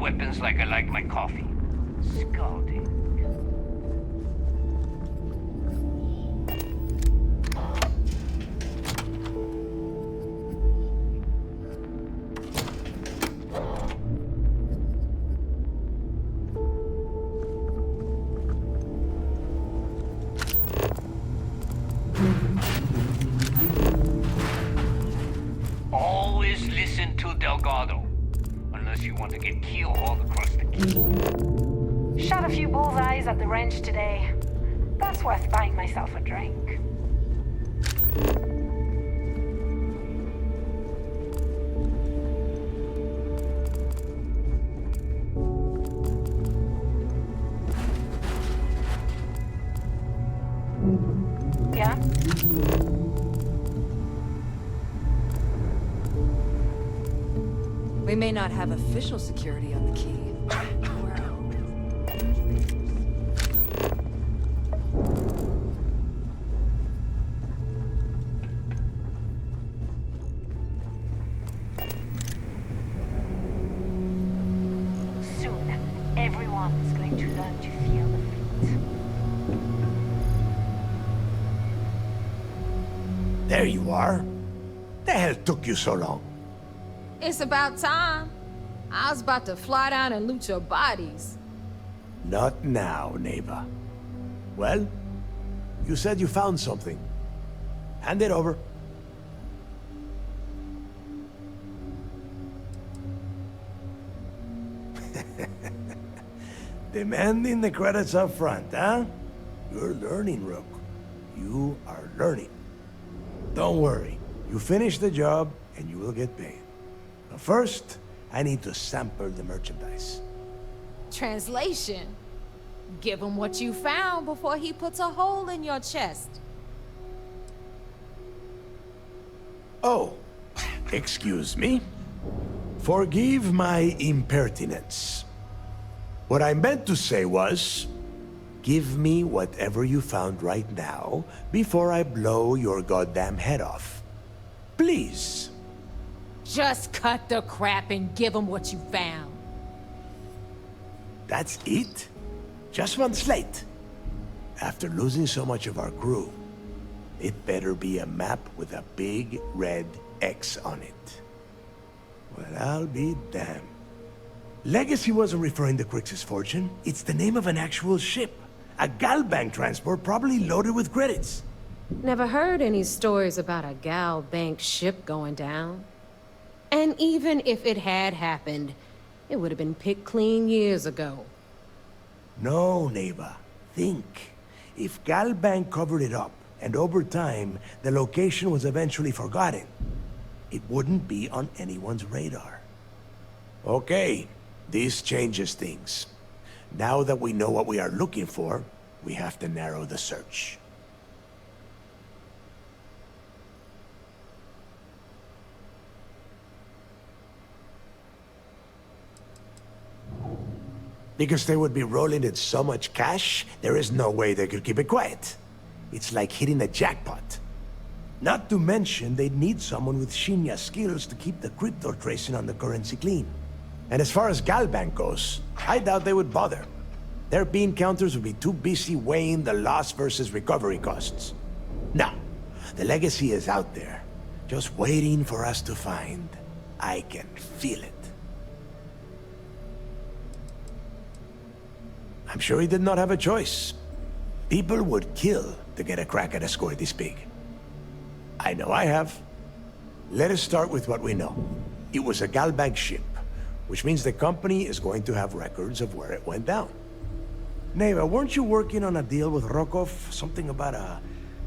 weapons like I like my coffee. Scalding. Always listen to Delgado, unless you want to get keelhauled across the key. Shot a few bullseyes at the wrench today. That's worth buying myself a drink. Yeah? We may not have official security on the key. Soon, everyone is going to learn to feel the feet. There you are. The hell took you so long? It's about time. I was about to fly down and loot your bodies. Not now, Neva. Well, you said you found something. Hand it over. Demanding the credits up front, huh? You're learning, Rook. You are learning. Don't worry. You finish the job, and you will get paid. But first, I need to sample the merchandise. Translation. Give him what you found before he puts a hole in your chest. Oh, excuse me. Forgive my impertinence. What I meant to say was, give me whatever you found right now before I blow your goddamn head off. Please. Just cut the crap and give him what you found. That's it? Just one slate? After losing so much of our crew, it better be a map with a big red X on it. Well, I'll be damned. Legacy wasn't referring to Crix's fortune. It's the name of an actual ship. A Galbank transport probably loaded with credits. Never heard any stories about a Gal Bank ship going down. And even if it had happened, it would have been picked clean years ago. No, Neva. Think. If Galbank covered it up, and over time, the location was eventually forgotten, it wouldn't be on anyone's radar. Okay, this changes things. Now that we know what we are looking for, we have to narrow the search. Because they would be rolling in so much cash, there is no way they could keep it quiet. It's like hitting a jackpot. Not to mention, they'd need someone with Shinya skills to keep the crypto tracing on the currency clean. And as far as Galbank goes, I doubt they would bother. Their bean counters would be too busy weighing the loss versus recovery costs. No, the legacy is out there, just waiting for us to find. I can feel it. I'm sure he did not have a choice. People would kill to get a crack at a score this big. I know I have. Let us start with what we know. It was a Galbank ship, which means the company is going to have records of where it went down. Neva, weren't you working on a deal with Rokov? Something about a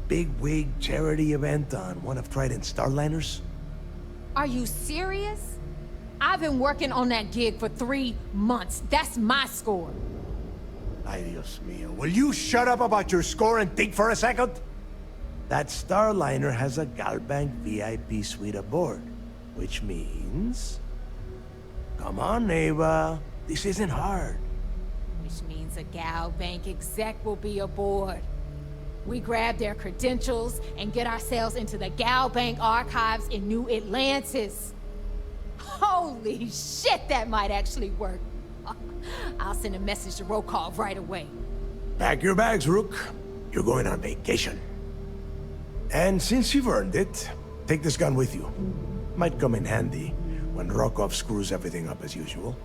big-wig charity event on one of Trident's Starliners? Are you serious? I've been working on that gig for 3 months. That's my score. Ay, Dios mío. Will you shut up about your score and think for a second? That Starliner has a Galbank VIP suite aboard, which means... Come on, Neva. This isn't hard. Which means a Gal Bank exec will be aboard. We grab their credentials and get ourselves into the Gal Bank archives in New Atlantis. Holy shit, that might actually work. I'll send a message to Rokov right away. Pack your bags, Rook. You're going on vacation. And since you've earned it, take this gun with you. Might come in handy when Rokov screws everything up as usual.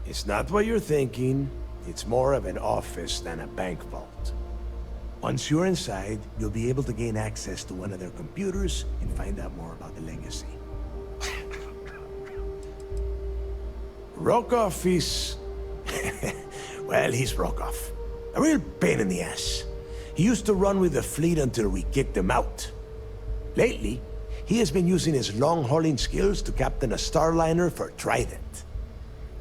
It's not what you're thinking. It's more of an office than a bank vault. Once you're inside, you'll be able to gain access to one of their computers and find out more about the legacy. Rokov is... well, he's Rokov. A real pain in the ass. He used to run with the fleet until we kicked him out. Lately, he has been using his long-hauling skills to captain a Starliner for Trident.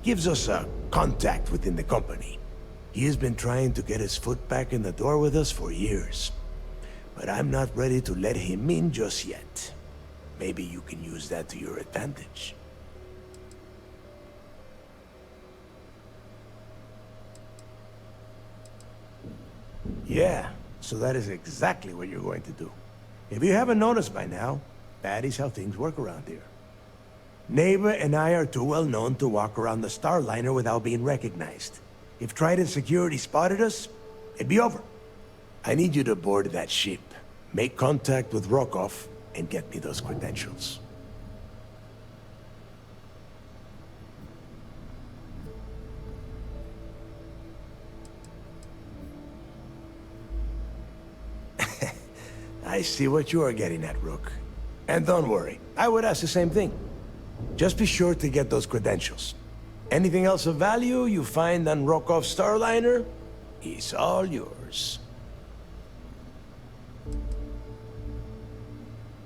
Gives us a contact within the company. He has been trying to get his foot back in the door with us for years. But I'm not ready to let him in just yet. Maybe you can use that to your advantage. Yeah, so that is exactly what you're going to do. If you haven't noticed by now, that is how things work around here. Neighbor and I are too well known to walk around the Starliner without being recognized. If Trident security spotted us, it'd be over. I need you to board that ship, make contact with Rokov, and get me those credentials. I see what you are getting at, Rook. And don't worry, I would ask the same thing. Just be sure to get those credentials. Anything else of value you find on Rokov's Starliner is all yours.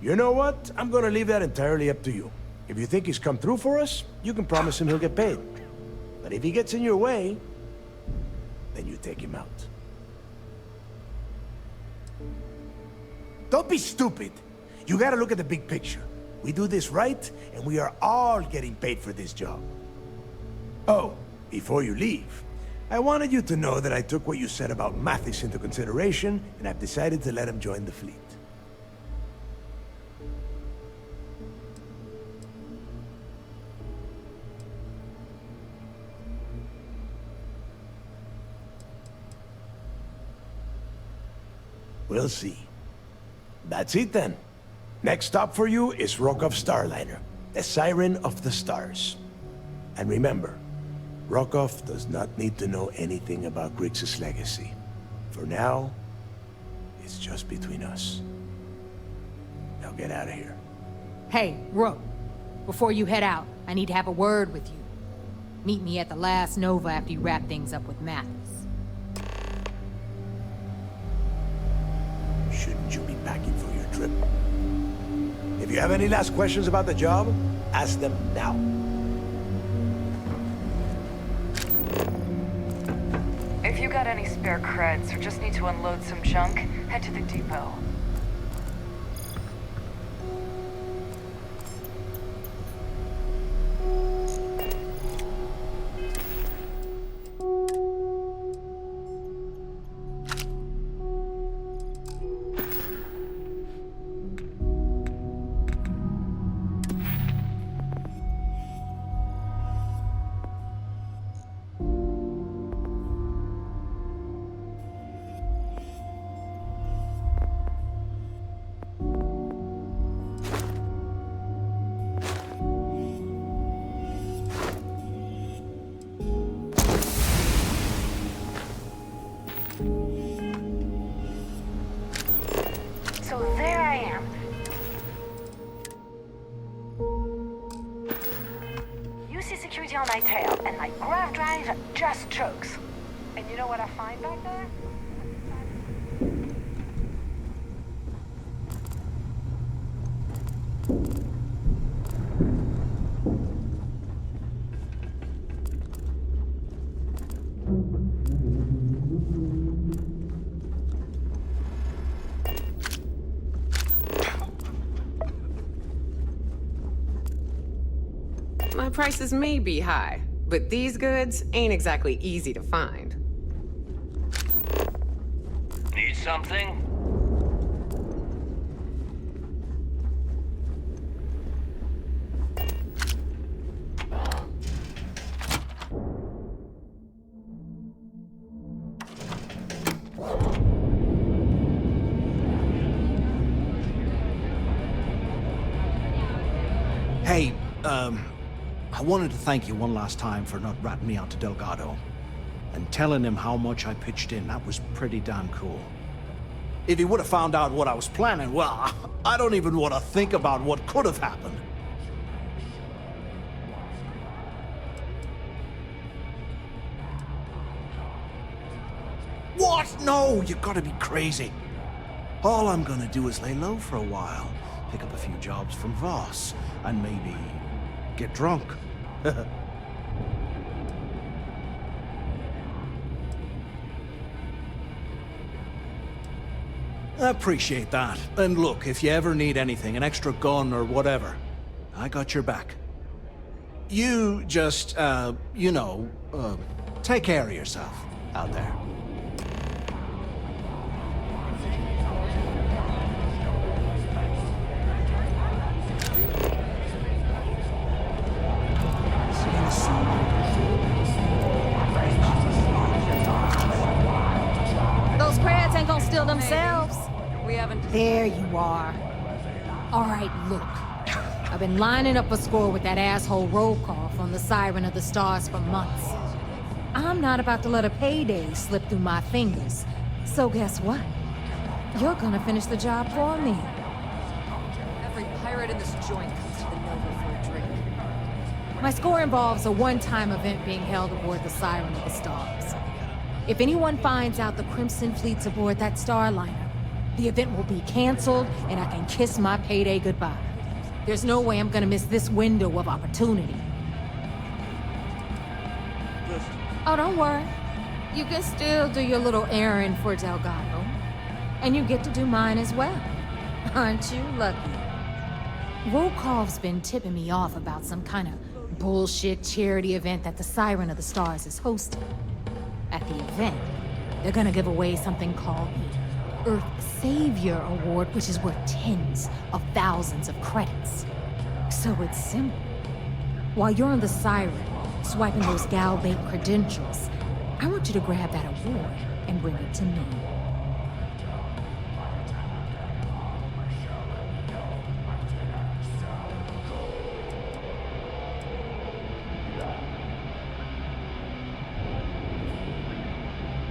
You know what? I'm gonna leave that entirely up to you. If you think he's come through for us, you can promise him he'll get paid. But if he gets in your way, then you take him out. Don't be stupid. You gotta look at the big picture. We do this right, and we are all getting paid for this job. Oh, before you leave, I wanted you to know that I took what you said about Mathis into consideration, and I've decided to let him join the fleet. We'll see. That's it then. Next stop for you is Rokov Starliner, the Siren of the Stars. And remember, Rokov does not need to know anything about Grixis' legacy. For now, it's just between us. Now get out of here. Hey, Rook. Before you head out, I need to have a word with you. Meet me at the last Nova after you wrap things up with Mathis. Shouldn't you be packing for your trip? If you have any last questions about the job, ask them now. If you got any spare creds or just need to unload some junk, head to the depot. So there I am. You see security on my tail, and my grav drive just chokes. And you know what I find back there? My prices may be high, but these goods ain't exactly easy to find. Need something? I wanted to thank you one last time for not ratting me out to Delgado. And telling him how much I pitched in. That was pretty damn cool. If he would have found out what I was planning, well, I don't even want to think about what could have happened. What? No, you gotta be crazy. All I'm gonna do is lay low for a while, pick up a few jobs from Voss, and maybe get drunk. I appreciate that. And look, if you ever need anything, an extra gun or whatever, I got your back. You just, take care of yourself out there. Those crabs ain't gonna steal themselves. We haven't. There you are. All right, look. I've been lining up a score with that asshole roll call from the Siren of the Stars for months. I'm not about to let a payday slip through my fingers. So guess what? You're gonna finish the job for me. Every pirate in this joint comes to the Nova for a drink. My score involves a one-time event being held aboard the Siren of the Stars. If anyone finds out the Crimson Fleet's aboard that Starliner, the event will be canceled and I can kiss my payday goodbye. There's no way I'm gonna miss this window of opportunity. Oh, don't worry. You can still do your little errand for Delgado. And you get to do mine as well. Aren't you lucky? Rokov's been tipping me off about some kind of bullshit charity event that the Siren of the Stars is hosting. At the event, they're gonna give away something called the Earth Savior Award, which is worth tens of thousands of credits. So it's simple. While you're on the Siren, swiping those Gal Bank credentials, I want you to grab that award and bring it to me.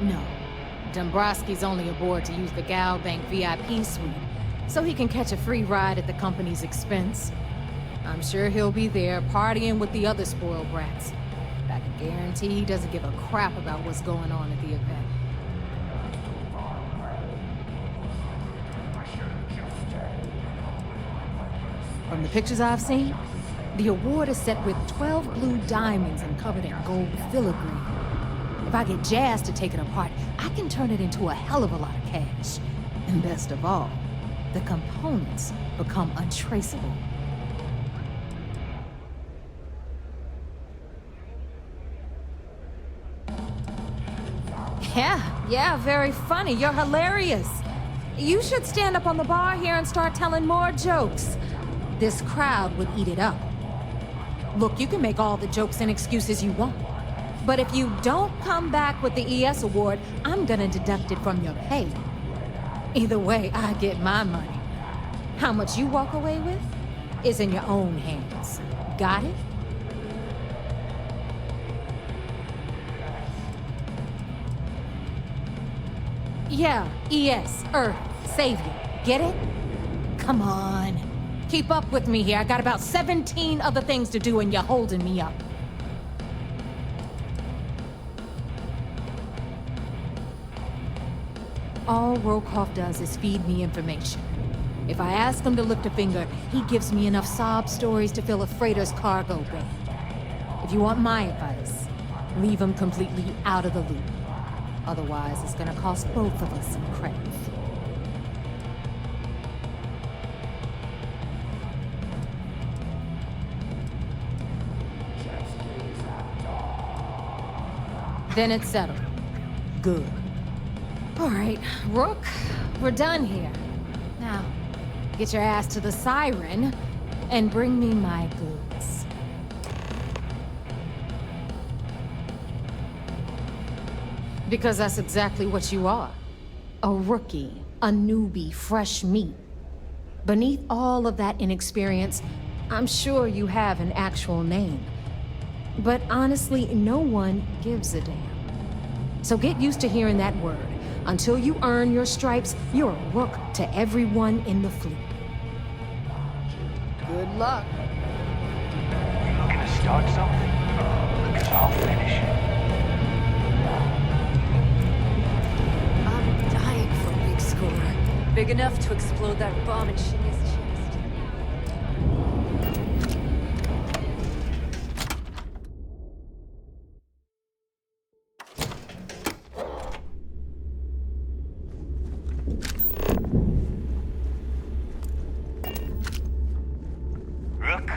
No. Dombrowski's only aboard to use the Gal Bank VIP suite, so he can catch a free ride at the company's expense. I'm sure he'll be there partying with the other spoiled brats. But I can guarantee he doesn't give a crap about what's going on at the event. From the pictures I've seen, the award is set with 12 blue diamonds and covered in gold filigree. If I get Jazz to take it apart, I can turn it into a hell of a lot of cash. And best of all, the components become untraceable. Yeah, very funny. You're hilarious. You should stand up on the bar here and start telling more jokes. This crowd would eat it up. Look, you can make all the jokes and excuses you want. But if you don't come back with the ES award, I'm gonna deduct it from your pay. Either way, I get my money. How much you walk away with is in your own hands. Got it? Yeah, ES, Earth, Savior. Get it? Come on. Keep up with me here. I got about 17 other things to do and you're holding me up. All Rokov does is feed me information. If I ask him to lift a finger, he gives me enough sob stories to fill a freighter's cargo bay. If you want my advice, leave him completely out of the loop. Otherwise, it's gonna cost both of us some credits. Then it's settled. Good. All right, Rook, we're done here. Now, get your ass to the Siren and bring me my goods. Because that's exactly what you are. A rookie, a newbie, fresh meat. Beneath all of that inexperience, I'm sure you have an actual name. But honestly, no one gives a damn. So get used to hearing that word. Until you earn your stripes, you're a rook to everyone in the fleet. Good luck. You looking to start something? Because I'll finish it. I'm dying for a big score. Big enough to explode that bomb in Shinya's chest. Rook?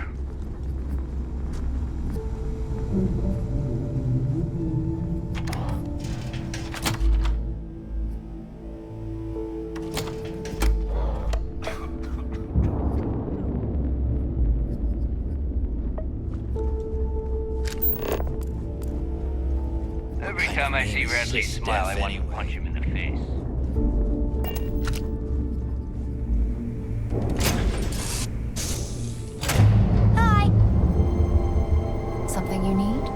Every time I see Radley smile, I want to punch him in the face. Hi! Something you need?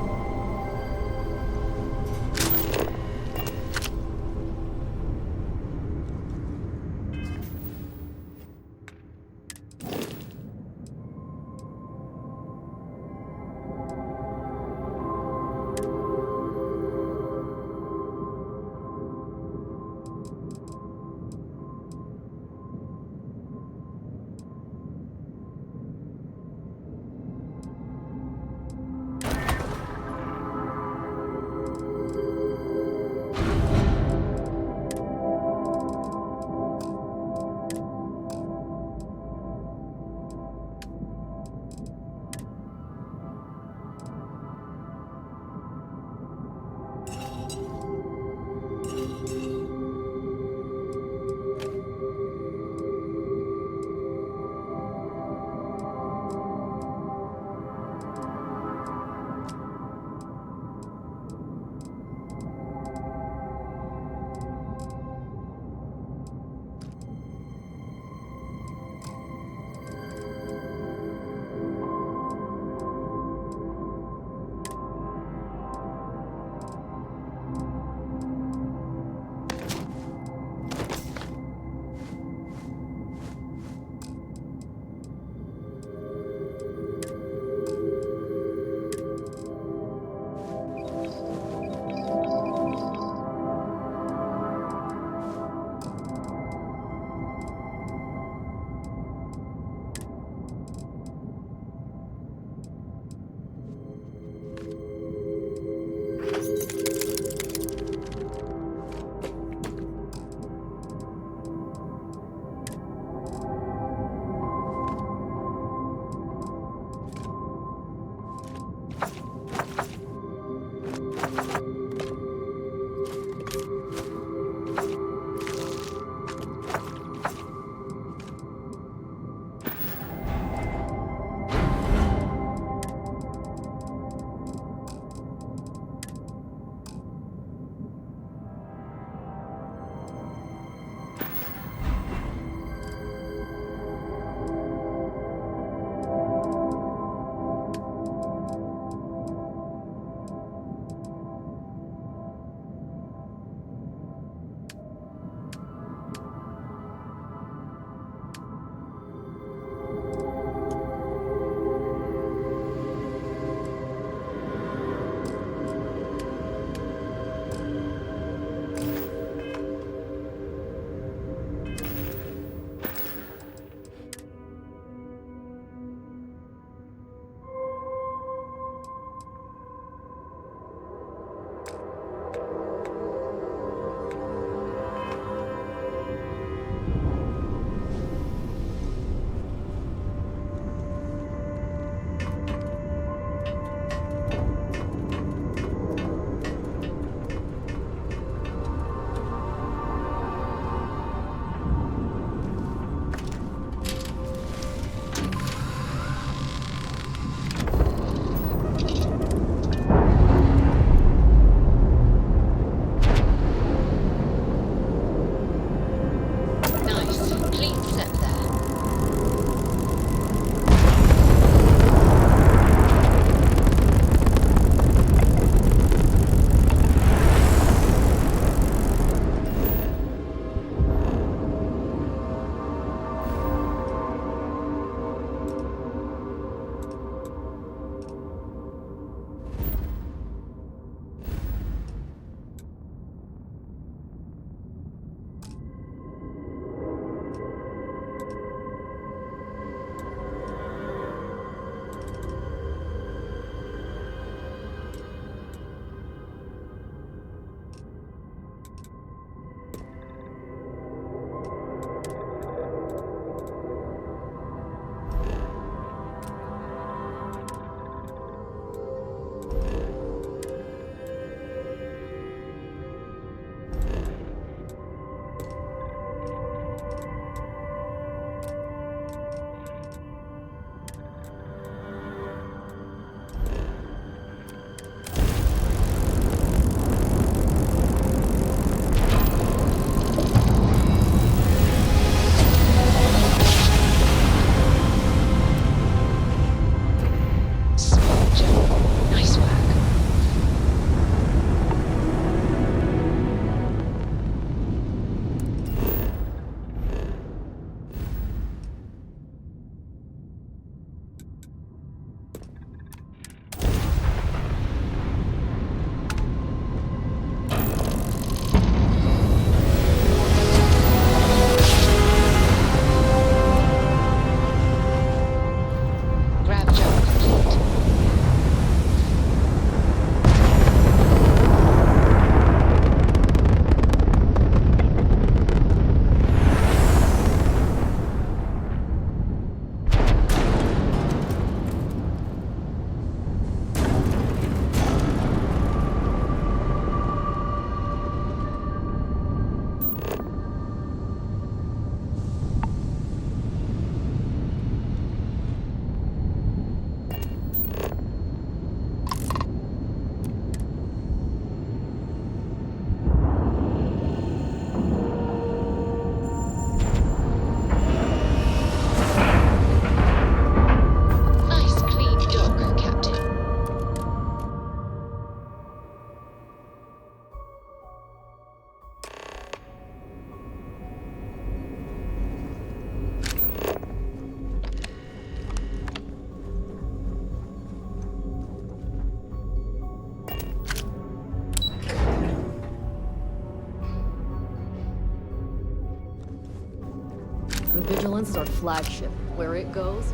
The Vigilance is our flagship. Where it goes,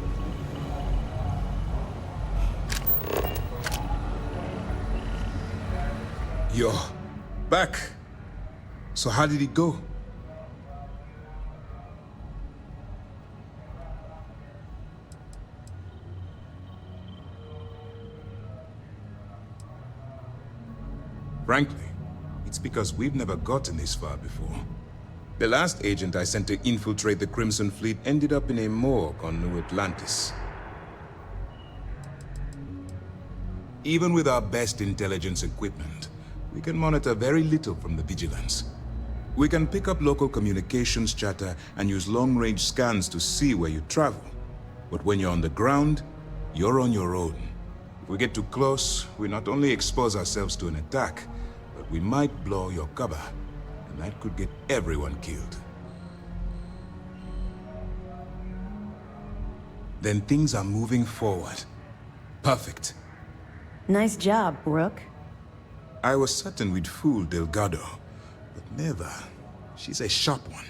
You're back. So how did it go? Frankly, it's because we've never gotten this far before. The last agent I sent to infiltrate the Crimson Fleet ended up in a morgue on New Atlantis. Even with our best intelligence equipment, we can monitor very little from the Vigilance. We can pick up local communications chatter and use long-range scans to see where you travel. But when you're on the ground, you're on your own. If we get too close, we not only expose ourselves to an attack, but we might blow your cover, and that could get everyone killed. Then things are moving forward. Perfect. Nice job, Rook. I was certain we'd fool Delgado, but never. She's a sharp one.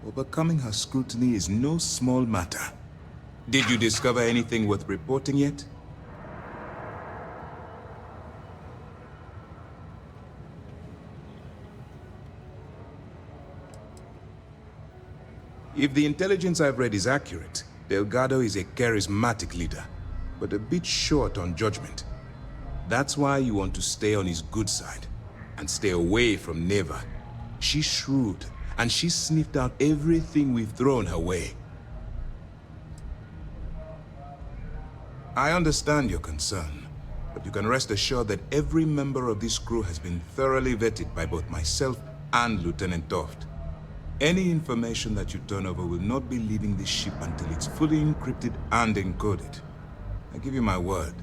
Overcoming her scrutiny is no small matter. Did you discover anything worth reporting yet? If the intelligence I've read is accurate, Delgado is a charismatic leader, but a bit short on judgment. That's why you want to stay on his good side, and stay away from Neva. She's shrewd, and she's sniffed out everything we've thrown her way. I understand your concern, but you can rest assured that every member of this crew has been thoroughly vetted by both myself and Lieutenant Toft. Any information that you turn over will not be leaving this ship until it's fully encrypted and encoded. I give you my word.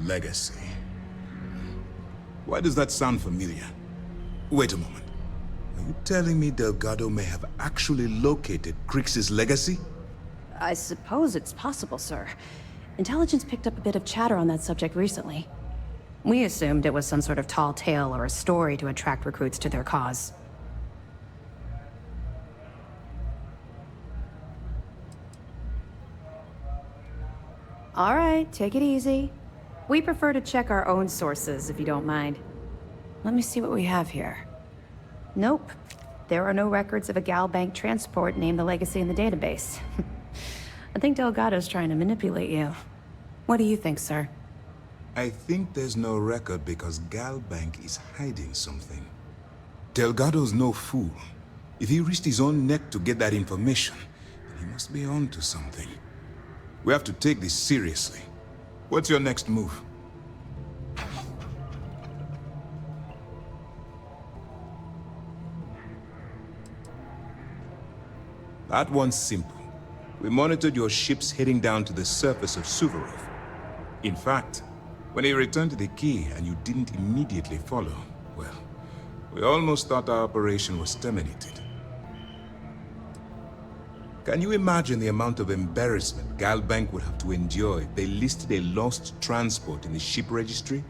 Legacy. Why does that sound familiar? Wait a moment. Are you telling me Delgado may have actually located Crix's legacy? I suppose it's possible, sir. Intelligence picked up a bit of chatter on that subject recently. We assumed it was some sort of tall tale or a story to attract recruits to their cause. All right, take it easy. We prefer to check our own sources, if you don't mind. Let me see what we have here. Nope. There are no records of a Gal Bank transport named the Legacy in the database. I think Delgado's trying to manipulate you. What do you think, sir? I think there's no record because Gal Bank is hiding something. Delgado's no fool. If he risked his own neck to get that information, then he must be on to something. We have to take this seriously. What's your next move? That one's simple. We monitored your ships heading down to the surface of Suvorov. In fact, when he returned to the key and you didn't immediately follow, well, we almost thought our operation was terminated. Can you imagine the amount of embarrassment Gal Bank would have to endure if they listed a lost transport in the ship registry?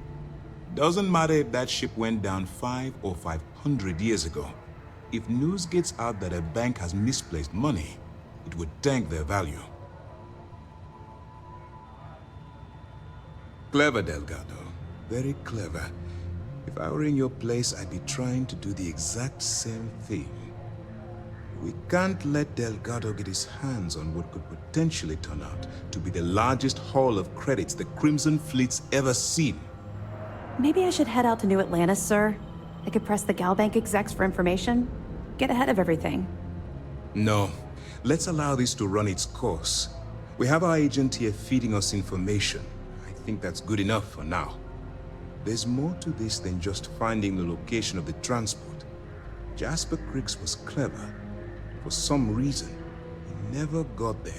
Doesn't matter if that ship went down 500 or 500 years ago. If news gets out that a bank has misplaced money, it would tank their value. Clever, Delgado. Very clever. If I were in your place, I'd be trying to do the exact same thing. We can't let Delgado get his hands on what could potentially turn out to be the largest haul of credits the Crimson Fleet's ever seen. Maybe I should head out to New Atlantis, sir. I could press the Gal Bank execs for information. Get ahead of everything. No. Let's allow this to run its course. We have our agent here feeding us information. I think that's good enough for now. There's more to this than just finding the location of the transport. Jasper Crix was clever. For some reason, he never got there.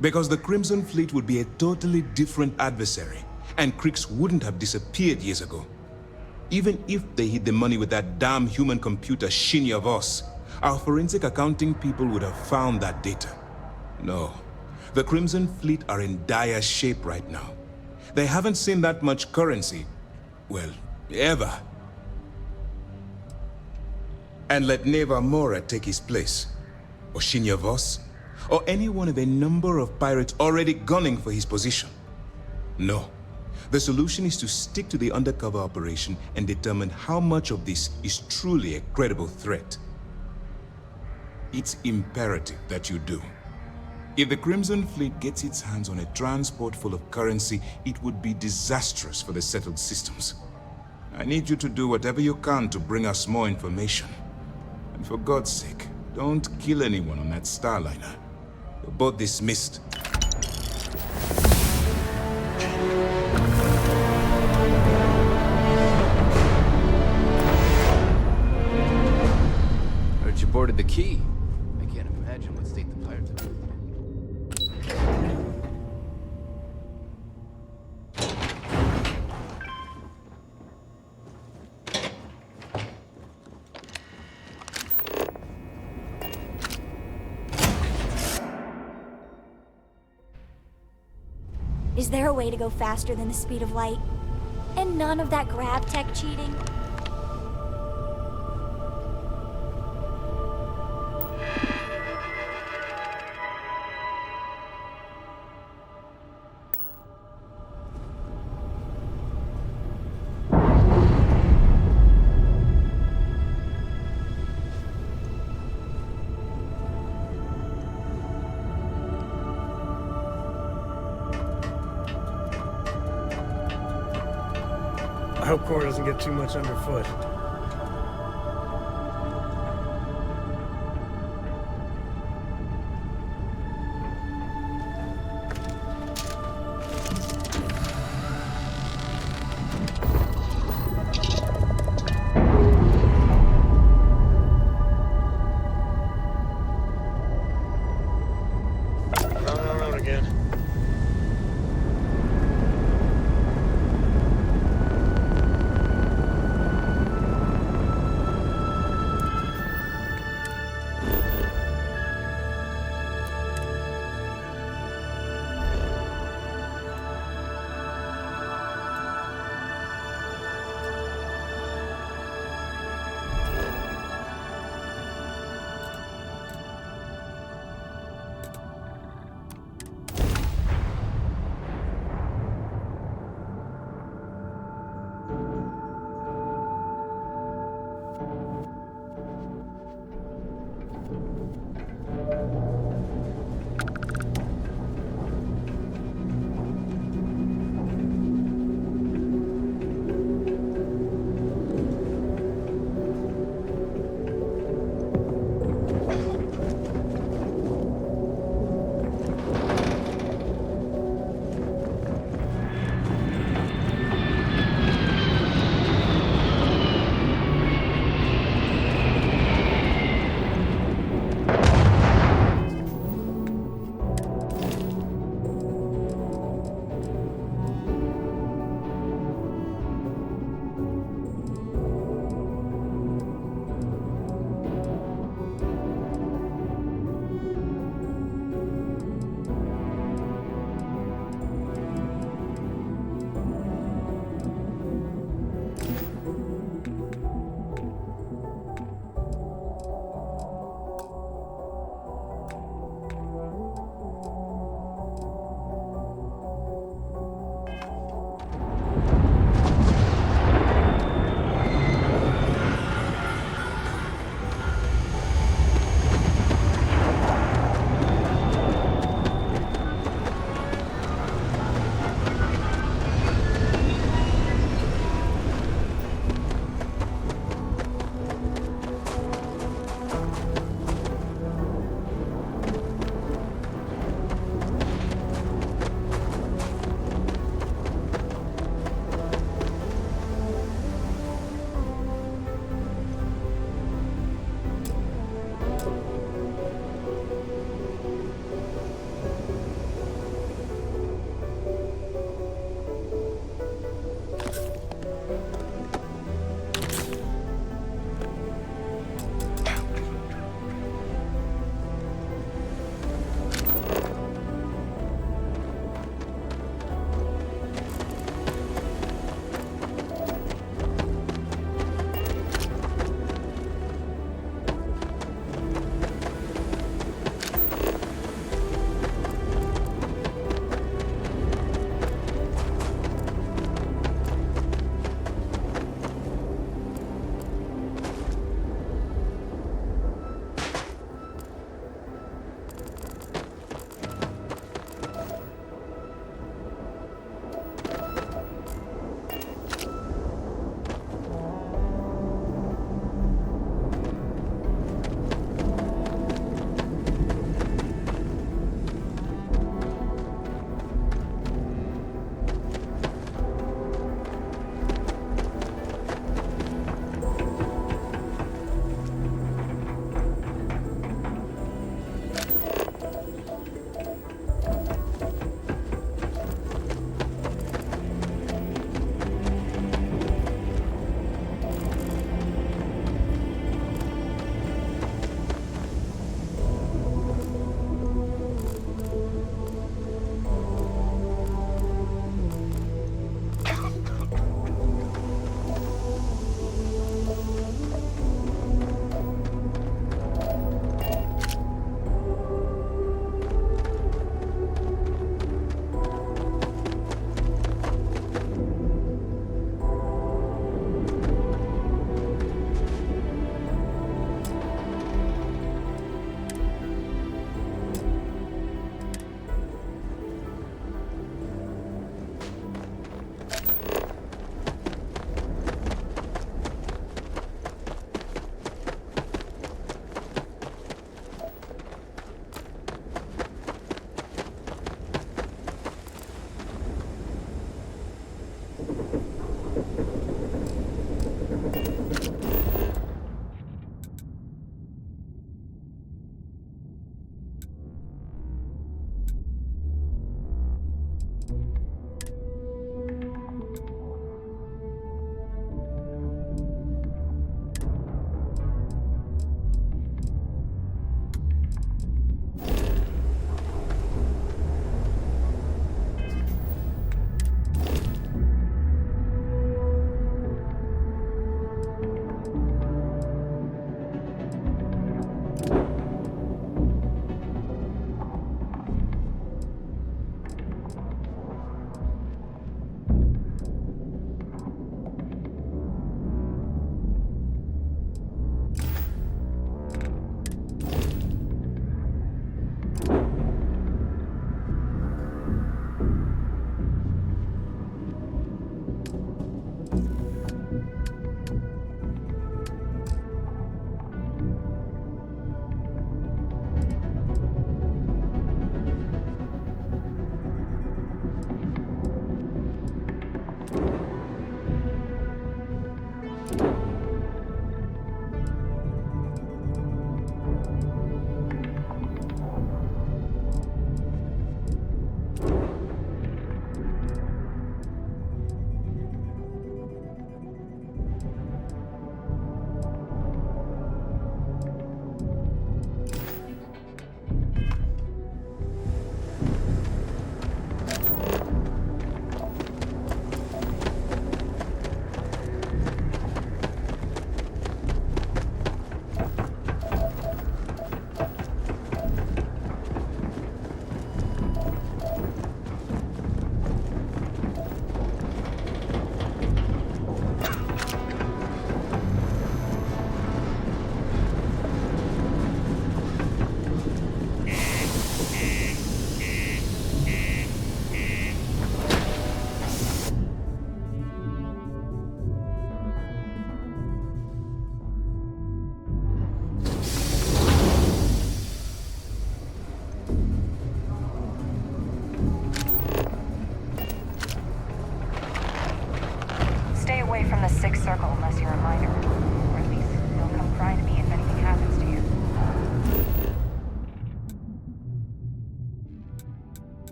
Because the Crimson Fleet would be a totally different adversary, and Crix wouldn't have disappeared years ago. Even if they hid the money with that damn human computer Shinya Voss, our forensic accounting people would have found that data. No. The Crimson Fleet are in dire shape right now. They haven't seen that much currency, well, ever. And let Neva Mora take his place, or Shinya Voss, or any one of a number of pirates already gunning for his position. No. The solution is to stick to the undercover operation and determine how much of this is truly a credible threat. It's imperative that you do. If the Crimson Fleet gets its hands on a transport full of currency, it would be disastrous for the settled systems. I need you to do whatever you can to bring us more information. And for God's sake, don't kill anyone on that Starliner. You're both dismissed. Heard you boarded the Key. I can't imagine what state the pirates are in. Is there a way to go faster than the speed of light? And none of that grab tech cheating? I hope Cor doesn't get too much underfoot. Round again.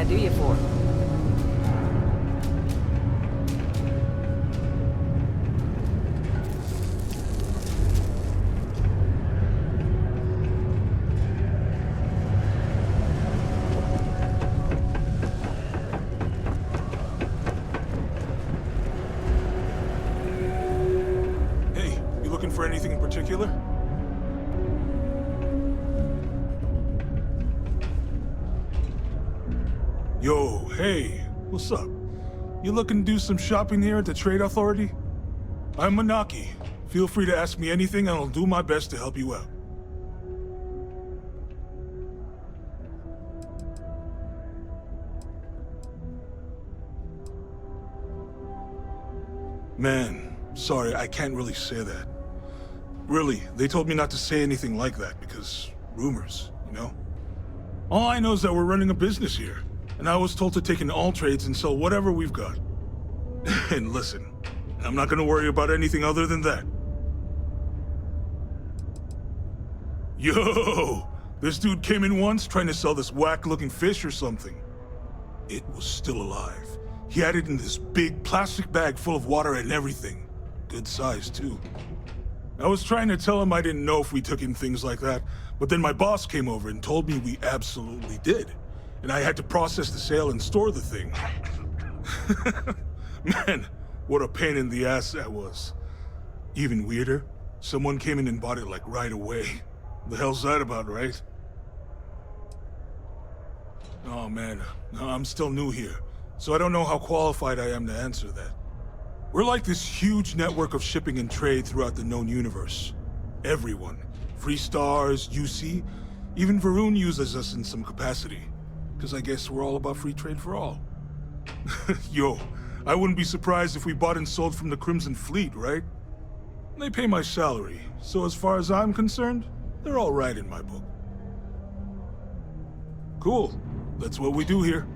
do you for? Hey, you looking for anything in particular? Yo, hey, what's up? You looking to do some shopping here at the Trade Authority? I'm Manaki. Feel free to ask me anything and I'll do my best to help you out. Man, sorry, I can't really say that. Really, they told me not to say anything like that because rumors, you know? All I know is that we're running a business here, and I was told to take in all trades and sell whatever we've got. And listen, I'm not gonna worry about anything other than that. Yo! This dude came in once trying to sell this whack-looking fish or something. It was still alive. He had it in this big plastic bag full of water and everything. Good size, too. I was trying to tell him I didn't know if we took in things like that, but then my boss came over and told me we absolutely did. And I had to process the sale and store the thing. Man, what a pain in the ass that was. Even weirder, someone came in and bought it like right away. The hell's that about, right? Oh man, no, I'm still new here, so I don't know how qualified I am to answer that. We're like this huge network of shipping and trade throughout the known universe. Everyone, Freestars, UC, even Varun uses us in some capacity. Because I guess we're all about free trade for all. Yo, I wouldn't be surprised if we bought and sold from the Crimson Fleet, right? They pay my salary, so as far as I'm concerned, they're all right in my book. Cool, that's what we do here.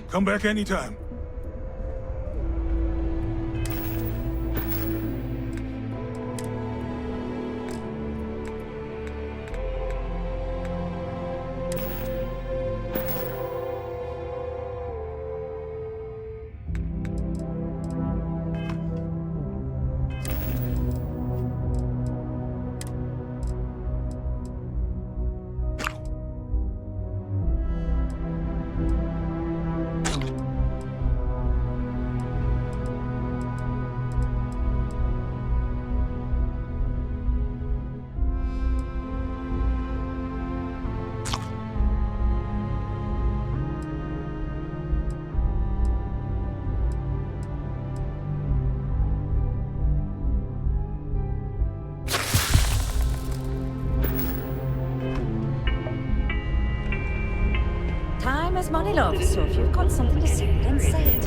Come back anytime. time as money, love, so if you've got something to say, then say it.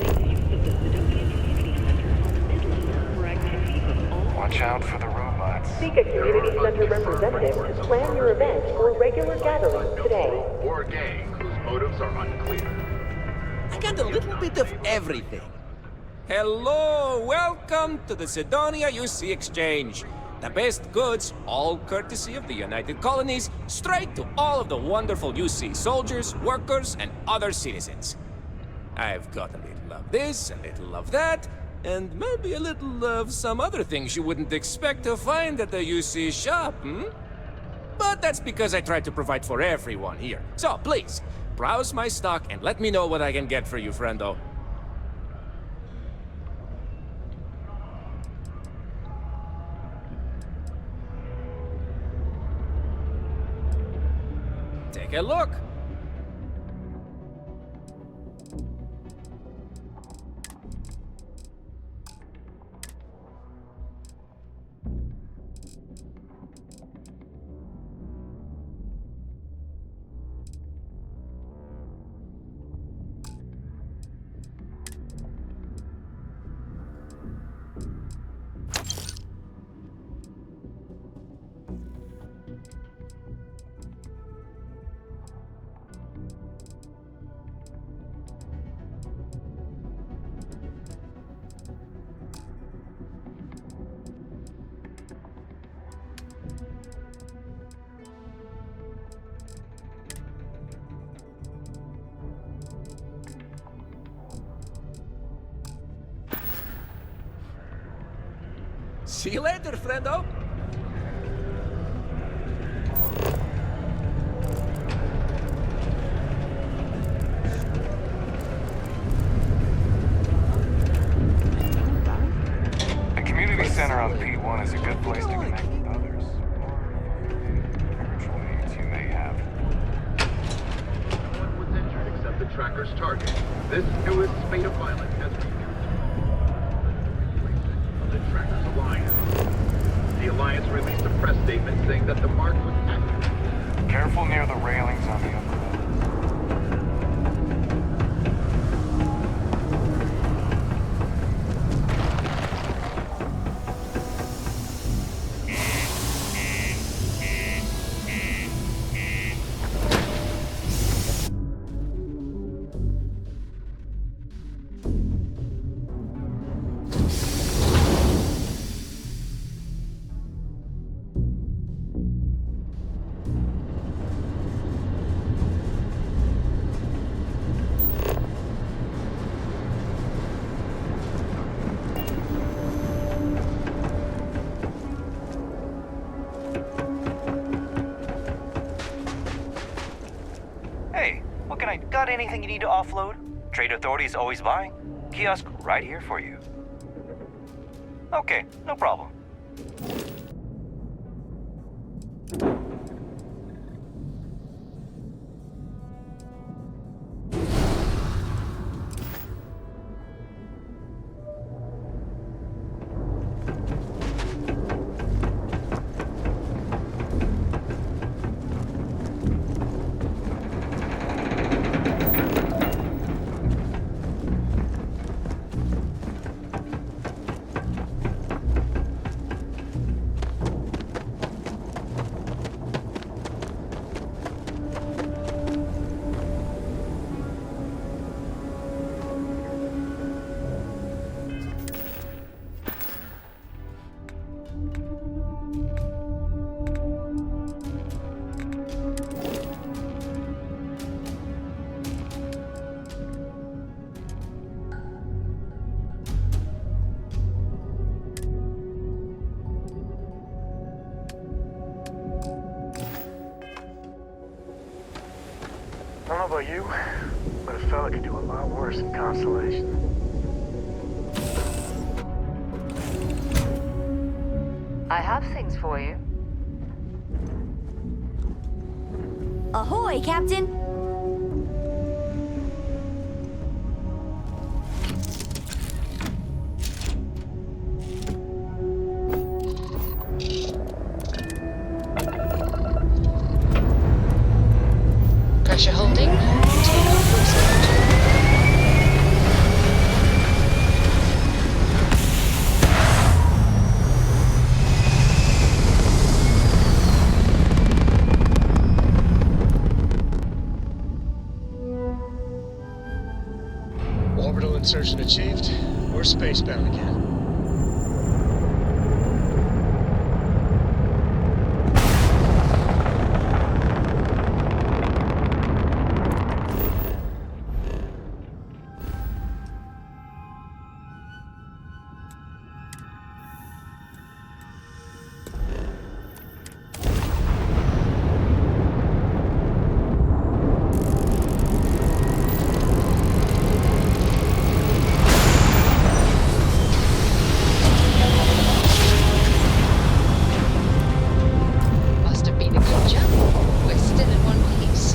Watch out for the robots. Seek a community center representative to plan your event or regular gathering today. Or gangs whose motives are unclear. I got a little bit of everything. Hello, welcome to the Sidonia UC Exchange. The best goods, all courtesy of the United Colonies, straight to all of the wonderful UC soldiers, workers, and other citizens. I've got a little of this, a little of that, and maybe a little of some other things you wouldn't expect to find at the UC shop, But that's because I try to provide for everyone here. So please, browse my stock and let me know what I can get for you, friendo. Take a look. See you later, friendo. The community center on P1 is a good place to connect with others. Spiritual needs you may have. No one was injured except the tracker's target. This newest spate of violence has been the Trackers Alliance. The Alliance released a press statement saying that the mark was accurate. Careful near the railings on the upper levels. Got anything you need to offload? Trade Authority is always buying. Kiosk right here for you. Okay, no problem. I don't know about you, but a fella could do a lot worse in Constellation. I have things for you. Ahoy, Captain! Pressure holding. Takeoff will insertion achieved. We're spacebound again. Must have been a good jump. We're still in one piece.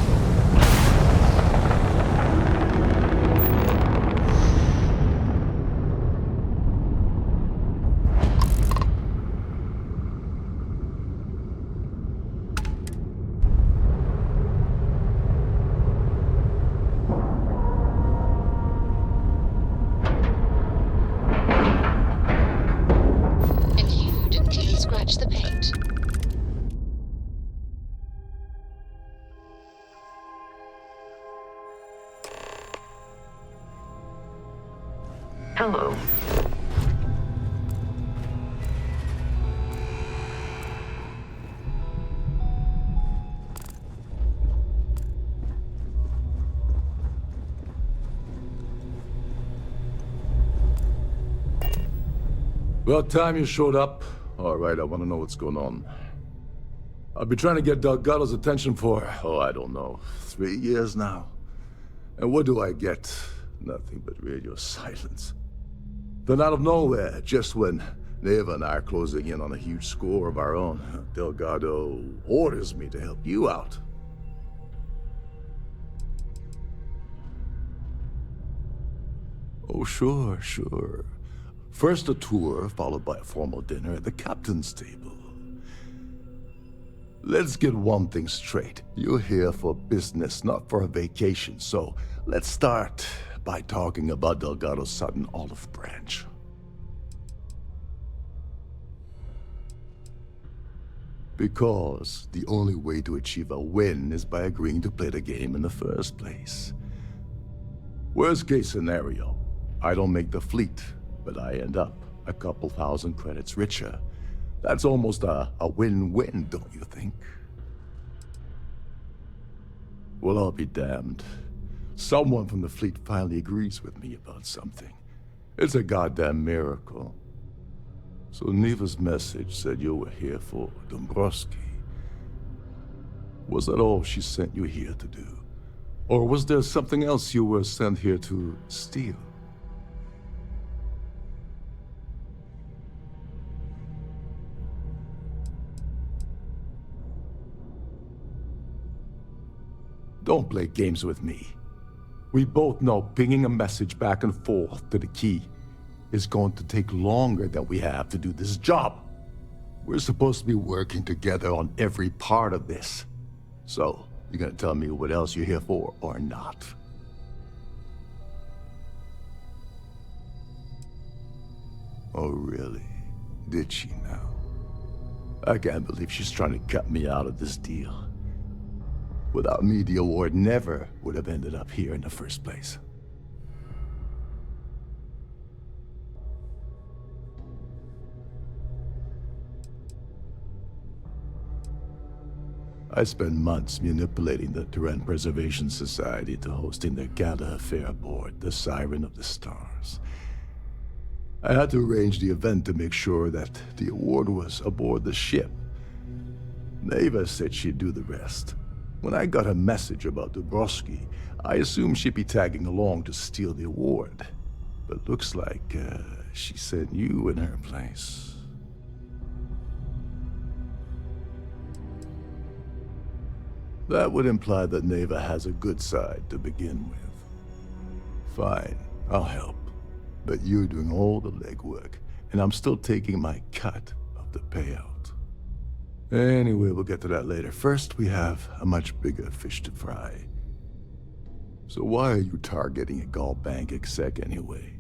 And you didn't even scratch the paint. Hello. About time you showed up. All right, I want to know what's going on. I've been trying to get Delgado's attention for, I don't know, 3 years now. And what do I get? Nothing but radio silence. Then out of nowhere, just when Neva and I are closing in on a huge score of our own, Delgado orders me to help you out. Oh, sure, sure. First a tour, followed by a formal dinner at the captain's table. Let's get one thing straight. You're here for business, not for a vacation, so let's start by talking about Delgado's sudden olive branch. Because the only way to achieve a win is by agreeing to play the game in the first place. Worst case scenario, I don't make the fleet, but I end up a couple thousand credits richer. That's almost a win-win, don't you think? Well, I'll be damned. Someone from the fleet finally agrees with me about something. It's a goddamn miracle. So Neva's message said you were here for Dombrowski. Was that all she sent you here to do? Or was there something else you were sent here to steal? Don't play games with me. We both know pinging a message back and forth to the key is going to take longer than we have to do this job. We're supposed to be working together on every part of this. So, you gonna tell me what else you're here for or not? Oh, really? Did she now? I can't believe she's trying to cut me out of this deal. Without me, the award never would have ended up here in the first place. I spent months manipulating the Terran Preservation Society to hosting their gala affair aboard the Siren of the Stars. I had to arrange the event to make sure that the award was aboard the ship. Neva said she'd do the rest. When I got a message about Dombrowski, I assumed she'd be tagging along to steal the award. But looks like she sent you in her place. That would imply that Neva has a good side to begin with. Fine, I'll help. But you're doing all the legwork, and I'm still taking my cut of the payout. Anyway, we'll get to that later. First, we have a much bigger fish to fry. So why are you targeting a Gaul bank exec anyway?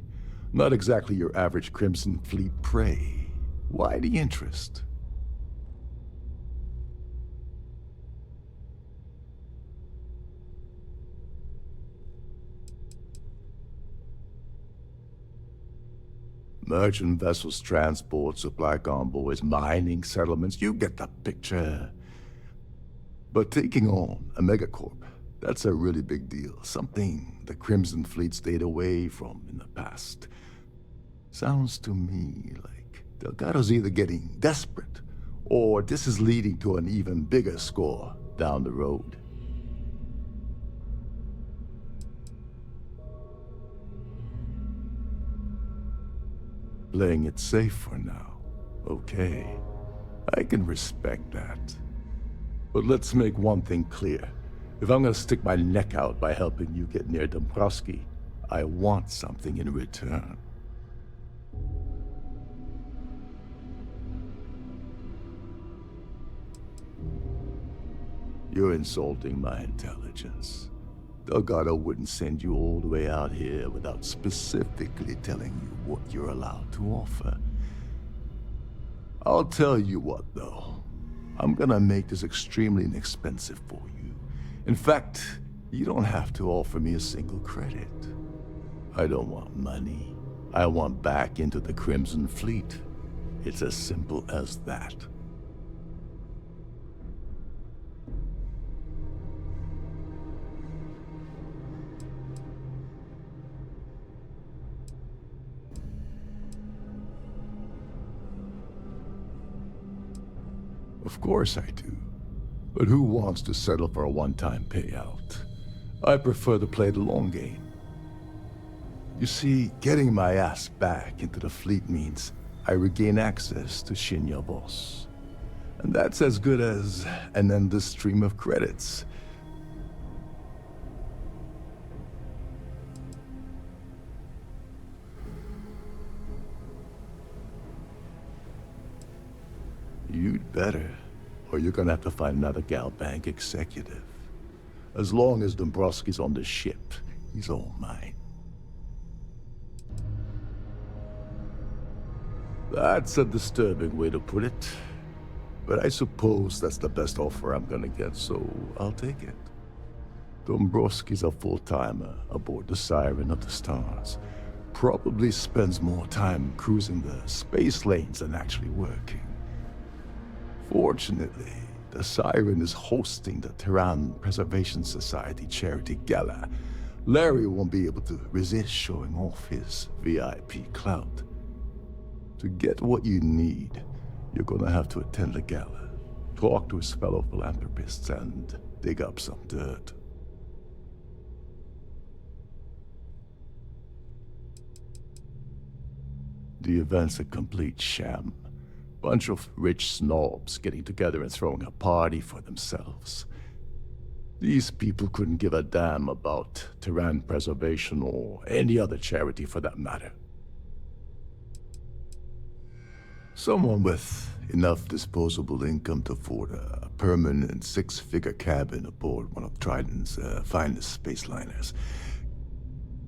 Not exactly your average Crimson Fleet prey. Why the interest? Merchant vessels, transport, supply convoys, mining settlements, you get the picture. But taking on a megacorp, that's a really big deal. Something the Crimson Fleet stayed away from in the past. Sounds to me like Delgado's either getting desperate, or this is leading to an even bigger score down the road. Playing it safe for now. Okay. I can respect that. But let's make one thing clear. If I'm gonna stick my neck out by helping you get near Dombrowski, I want something in return. You're insulting my intelligence. Delgado wouldn't send you all the way out here without specifically telling you what you're allowed to offer. I'll tell you what, though. I'm gonna make this extremely inexpensive for you. In fact, you don't have to offer me a single credit. I don't want money. I want back into the Crimson Fleet. It's as simple as that. Of course I do. But who wants to settle for a one-time payout? I prefer to play the long game. You see, getting my ass back into the fleet means I regain access to Shinya Voss. And that's as good as an endless stream of credits. You'd better, or you're gonna have to find another Gal Bank executive. As long as Dombrowski's on the ship, he's all mine. That's a disturbing way to put it. But I suppose that's the best offer I'm gonna get, so I'll take it. Dombrowski's a full-timer aboard the Siren of the Stars. Probably spends more time cruising the space lanes than actually working. Fortunately, the Siren is hosting the Terran Preservation Society charity gala. Larry won't be able to resist showing off his VIP clout. To get what you need, you're gonna have to attend the gala, talk to his fellow philanthropists, and dig up some dirt. The event's a complete sham. Bunch of rich snobs getting together and throwing a party for themselves. These people couldn't give a damn about Terran preservation or any other charity for that matter. Someone with enough disposable income to afford a permanent six-figure cabin aboard one of Triton's finest spaceliners.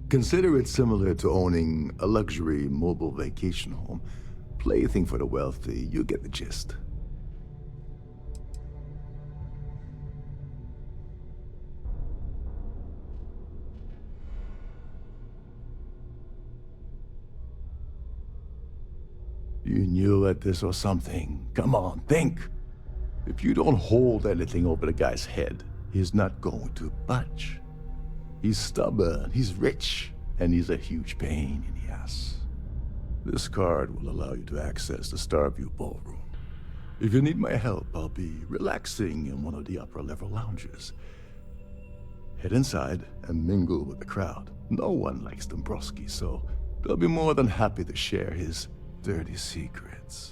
Consider it similar to owning a luxury mobile vacation home. Plaything for the wealthy, you get the gist. You knew at this or something. Come on, think. If you don't hold anything over the guy's head, he's not going to budge. He's stubborn, he's rich, and he's a huge pain in the ass. This card will allow you to access the Starfield ballroom. If you need my help, I'll be relaxing in one of the upper-level lounges. Head inside and mingle with the crowd. No one likes Dombrowski, so they'll be more than happy to share his dirty secrets.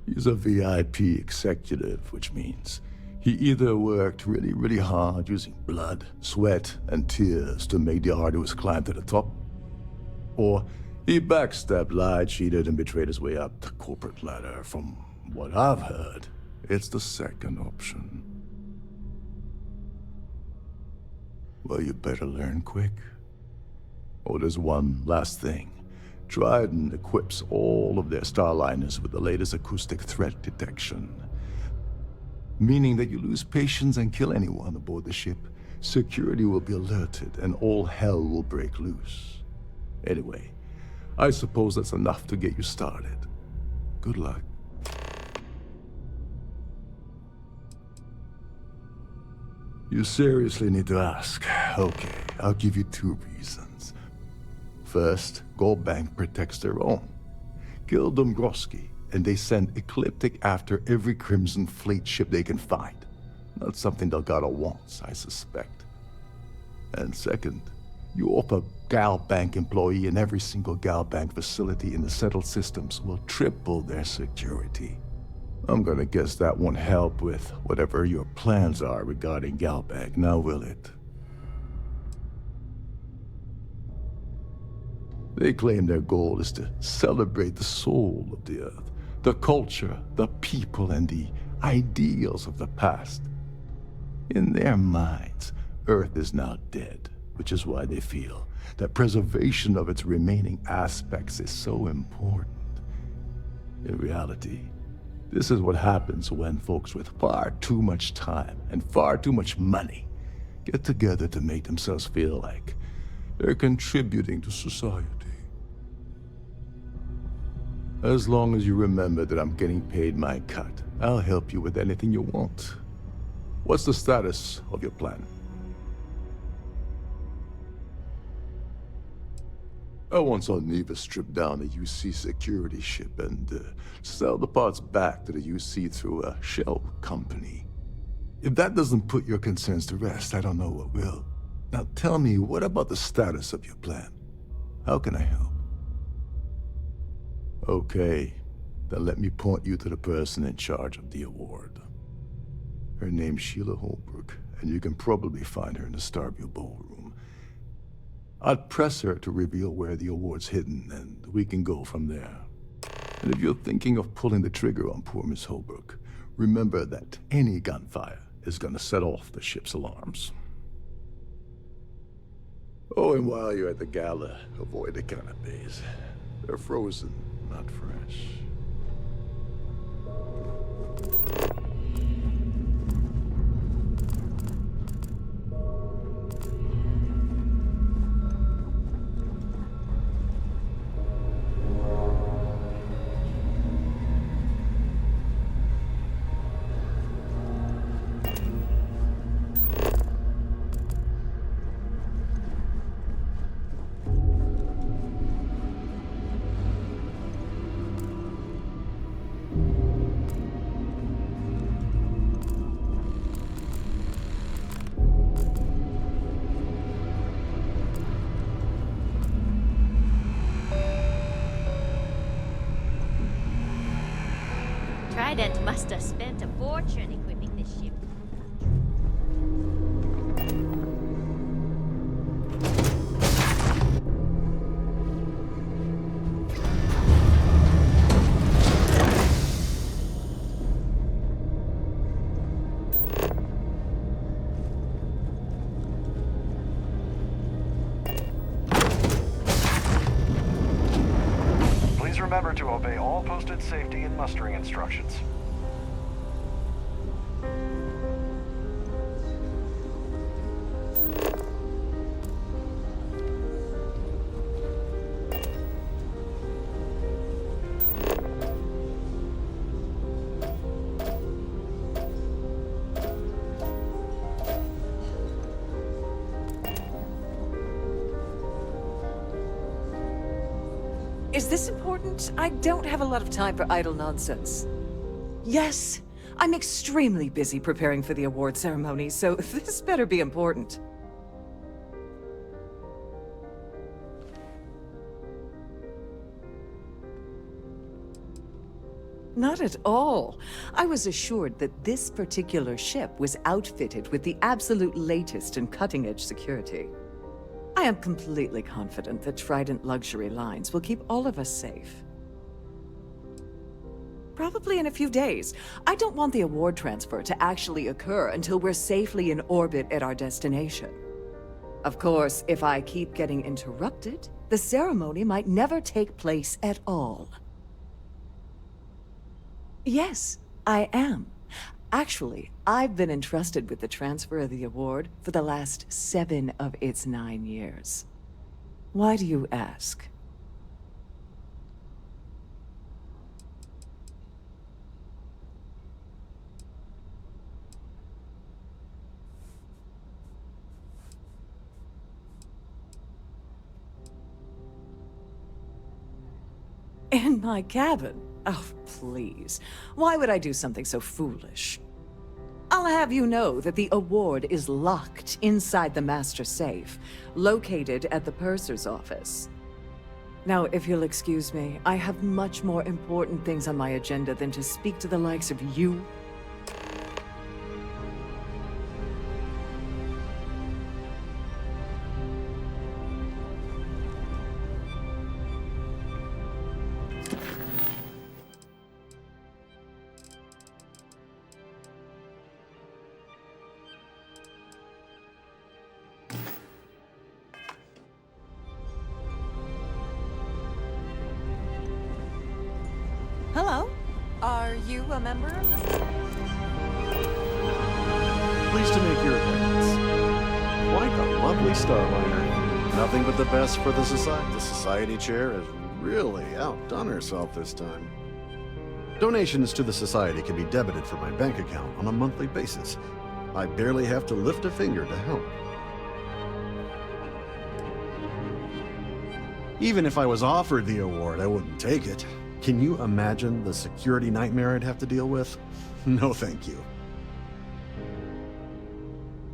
He's a VIP executive, which means he either worked really hard using blood, sweat, and tears to make the arduous climb to the top, or he backstabbed, lied, cheated, and betrayed his way up the corporate ladder. From what I've heard, it's the second option. Well, you better learn quick. Oh, there's one last thing. Trident equips all of their starliners with the latest acoustic threat detection, meaning that you lose patience and kill anyone aboard the ship Security will be alerted and all hell will break loose. Anyway, I suppose that's enough to get you started. Good luck. You seriously need to ask. Okay, I'll give you 2 reasons. First, Gold Bank protects their own. Kill Dombrowski, and they send Ecliptic after every Crimson Fleet ship they can find. Not something Delgado wants, I suspect. And second, you offer Gal Bank employee in every single Gal Bank facility in the settled systems will triple their security. I'm gonna guess that won't help with whatever your plans are regarding Gal Bank, now will it? They claim their goal is to celebrate the soul of the Earth, the culture, the people, and the ideals of the past. In their minds, Earth is now dead, which is why they feel that preservation of its remaining aspects is so important. In reality, this is what happens when folks with far too much time and far too much money get together to make themselves feel like they're contributing to society. As long as you remember that I'm getting paid my cut, I'll help you with anything you want. What's the status of your plan? I once saw Neva strip down a UC security ship and sell the parts back to the UC through a shell company. If that doesn't put your concerns to rest, I don't know what will. Now tell me, what about the status of your plan? How can I help? Okay, then let me point you to the person in charge of the award. Her name's Sheila Holbrook, and you can probably find her in the Starfield ballroom. I'd press her to reveal where the award's hidden, and we can go from there. And if you're thinking of pulling the trigger on poor Miss Holbrook, remember that any gunfire is gonna set off the ship's alarms. Oh, and while you're at the gala, avoid the canapes. They're frozen, not fresh. Trident must have spent a fortune equipping this ship. Please remember to obey all posted safety and mustering instructions. Is this important? I don't have a lot of time for idle nonsense. Yes, I'm extremely busy preparing for the award ceremony, so this better be important. Not at all. I was assured that this particular ship was outfitted with the absolute latest in cutting-edge security. I am completely confident that Trident Luxury Lines will keep all of us safe. Probably in a few days. I don't want the award transfer to actually occur until we're safely in orbit at our destination. Of course, if I keep getting interrupted, the ceremony might never take place at all. Yes, I am. Actually, I've been entrusted with the transfer of the award for the last 7 of its 9 years. Why do you ask? In my cabin? Oh, please. Why would I do something so foolish? I'll have you know that the award is locked inside the master safe, located at the purser's office. Now, if you'll excuse me, I have much more important things on my agenda than to speak to the likes of you. Hello. Are you a member of the Society? Pleased to make your acquaintance. Quite a lovely Starliner. Nothing but the best for the Society. The Society chair has really outdone herself this time. Donations to the Society can be debited from my bank account on a monthly basis. I barely have to lift a finger to help. Even if I was offered the award, I wouldn't take it. Can you imagine the security nightmare I'd have to deal with? No, thank you.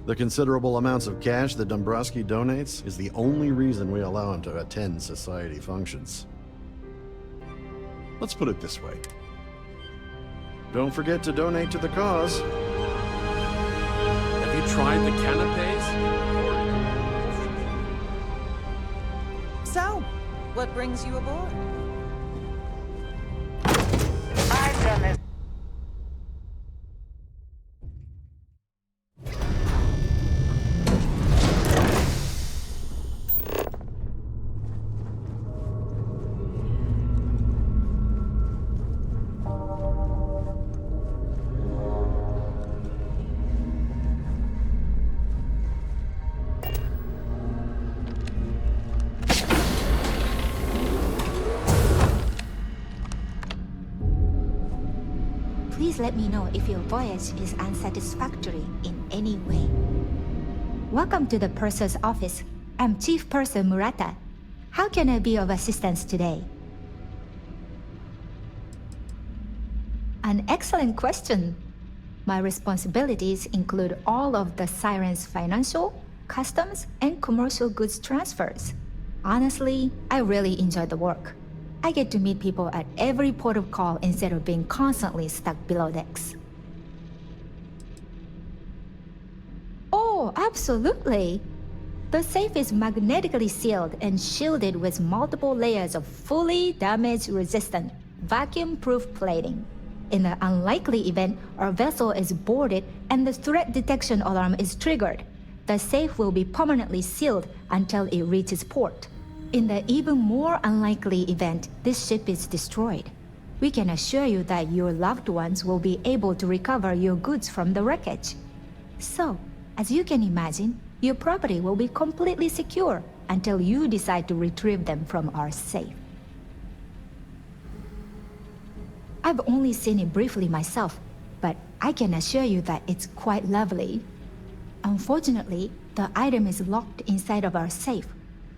The considerable amounts of cash that Dombrowski donates is the only reason we allow him to attend Society functions. Let's put it this way. Don't forget to donate to the cause. Have you tried the canapes? So, what brings you aboard? I've done this. Please let me know if your voyage is unsatisfactory in any way. Welcome to the Purser's office. I'm Chief Purser Murata. How can I be of assistance today? An excellent question. My responsibilities include all of the Siren's financial, customs, and commercial goods transfers. Honestly, I really enjoy the work. I get to meet people at every port of call instead of being constantly stuck below decks. Oh, absolutely! The safe is magnetically sealed and shielded with multiple layers of fully damage-resistant, vacuum-proof plating. In the unlikely event our vessel is boarded and the threat detection alarm is triggered, the safe will be permanently sealed until it reaches port. In the even more unlikely event this ship is destroyed, we can assure you that your loved ones will be able to recover your goods from the wreckage. So, as you can imagine, your property will be completely secure until you decide to retrieve them from our safe. I've only seen it briefly myself, but I can assure you that it's quite lovely. Unfortunately, the item is locked inside of our safe,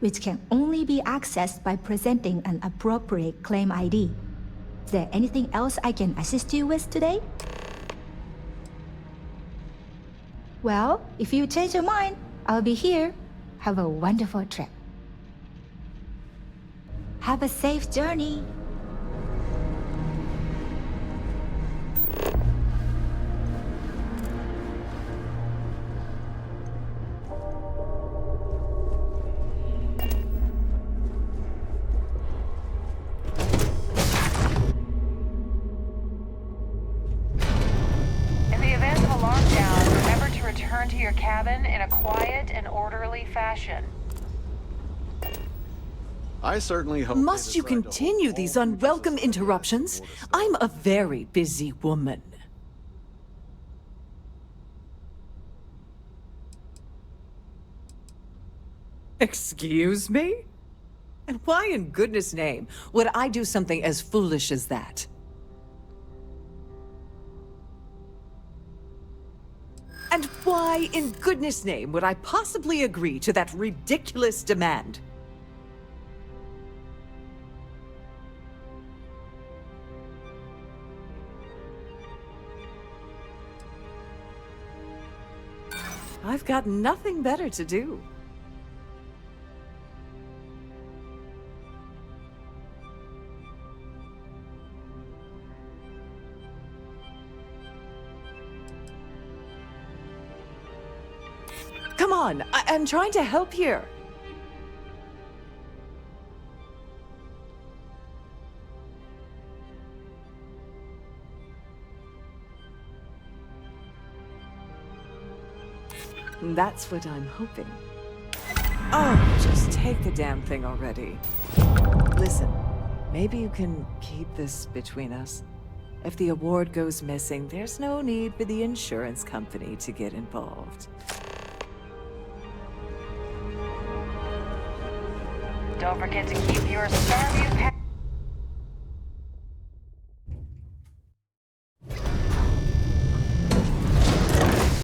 which can only be accessed by presenting an appropriate claim ID. Is there anything else I can assist you with today? Well, if you change your mind, I'll be here. Have a wonderful trip. Have a safe journey. Return to your cabin in a quiet and orderly fashion. I certainly hope. Must you continue these unwelcome interruptions? I'm a very busy woman. Excuse me? And why in goodness name would I do something as foolish as that? And why in goodness name would I possibly agree to that ridiculous demand? I've got nothing better to do. Come on, I'm trying to help here. That's what I'm hoping. Oh, just take the damn thing already. Listen, maybe you can keep this between us. If the award goes missing, there's no need for the insurance company to get involved. Don't forget to keep your Starfield